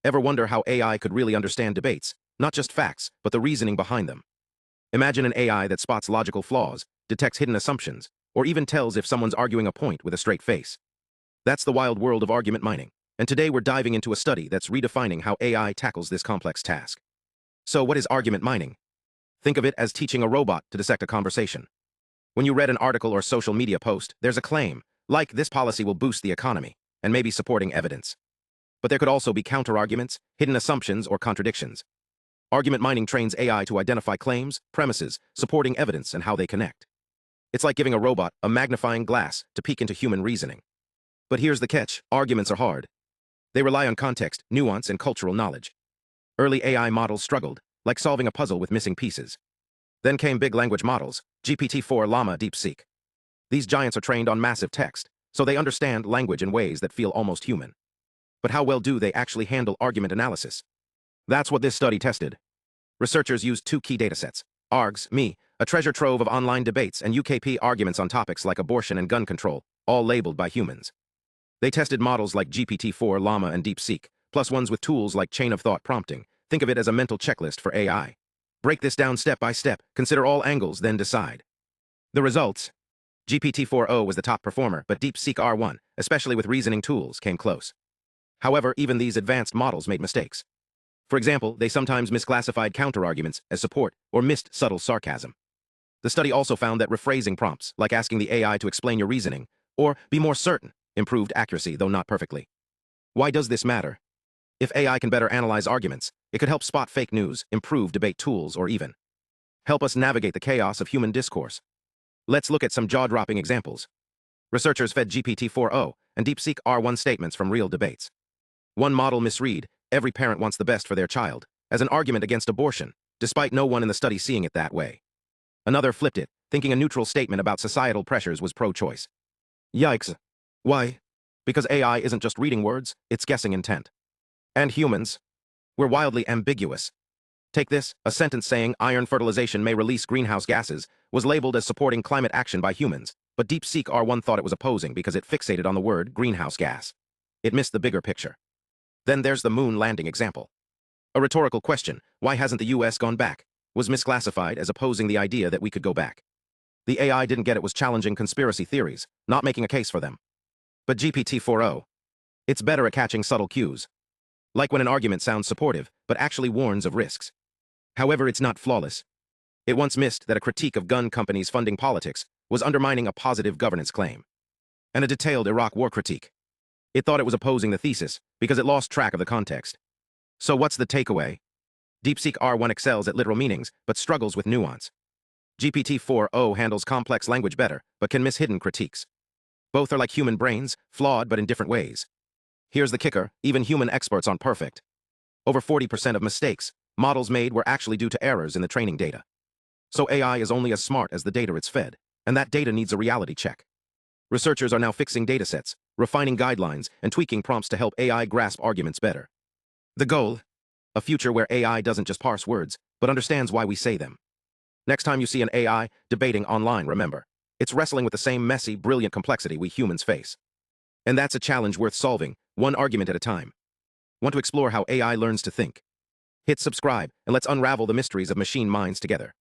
Ever wonder how AI could really understand debates, not just facts, but the reasoning behind them? Imagine an AI that spots logical flaws, detects hidden assumptions, or even tells if someone's arguing a point with a straight face. That's the wild world of argument mining, and today we're diving into a study that's redefining how AI tackles this complex task. So what is argument mining? Think of it as teaching a robot to dissect a conversation. When you read an article or social media post, there's a claim, like this policy will boost the economy, and maybe supporting evidence. But there could also be counter-arguments, hidden assumptions, or contradictions. Argument mining trains AI to identify claims, premises, supporting evidence, and how they connect. It's like giving a robot a magnifying glass to peek into human reasoning. But here's the catch: arguments are hard. They rely on context, nuance, and cultural knowledge. Early AI models struggled, like solving a puzzle with missing pieces. Then came big language models, GPT-4, Llama, DeepSeek. These giants are trained on massive text, so they understand language in ways that feel almost human. But how well do they actually handle argument analysis? That's what this study tested. Researchers used two key datasets: ARGS, me, a treasure trove of online debates, and UKP arguments on topics like abortion and gun control, all labeled by humans. They tested models like GPT-4, Llama, and DeepSeek, plus ones with tools like chain of thought prompting. Think of it as a mental checklist for AI. Break this down step by step, consider all angles, then decide. The results: GPT-4o was the top performer, but DeepSeek R1, especially with reasoning tools, came close. However, even these advanced models made mistakes. For example, they sometimes misclassified counterarguments as support or missed subtle sarcasm. The study also found that rephrasing prompts, like asking the AI to explain your reasoning, or be more certain, improved accuracy, though not perfectly. Why does this matter? If AI can better analyze arguments, it could help spot fake news, improve debate tools, or even help us navigate the chaos of human discourse. Let's look at some jaw-dropping examples. Researchers fed GPT-4o and DeepSeek R1 statements from real debates. One model misread, "Every parent wants the best for their child," as an argument against abortion, despite no one in the study seeing it that way. Another flipped it, thinking a neutral statement about societal pressures was pro-choice. Yikes. Why? Because AI isn't just reading words, it's guessing intent. And humans? We're wildly ambiguous. Take this: a sentence saying iron fertilization may release greenhouse gases was labeled as supporting climate action by humans, but DeepSeek R1 thought it was opposing because it fixated on the word greenhouse gas. It missed the bigger picture. Then there's the moon landing example. A rhetorical question, why hasn't the US gone back, was misclassified as opposing the idea that we could go back. The AI didn't get it was challenging conspiracy theories, not making a case for them. But GPT-4o, it's better at catching subtle cues. Like when an argument sounds supportive, but actually warns of risks. However, it's not flawless. It once missed that a critique of gun companies funding politics was undermining a positive governance claim. And a detailed Iraq war critique. It thought it was opposing the thesis because it lost track of the context. So what's the takeaway? DeepSeek R1 excels at literal meanings, but struggles with nuance. GPT-4o handles complex language better, but can miss hidden critiques. Both are like human brains, flawed but in different ways. Here's the kicker: even human experts aren't perfect. Over 40% of mistakes models made were actually due to errors in the training data. So AI is only as smart as the data it's fed, and that data needs a reality check. Researchers are now fixing datasets, refining guidelines, and tweaking prompts to help AI grasp arguments better. The goal? A future where AI doesn't just parse words, but understands why we say them. Next time you see an AI debating online, remember, it's wrestling with the same messy, brilliant complexity we humans face. And that's a challenge worth solving, one argument at a time. Want to explore how AI learns to think? Hit subscribe, and let's unravel the mysteries of machine minds together.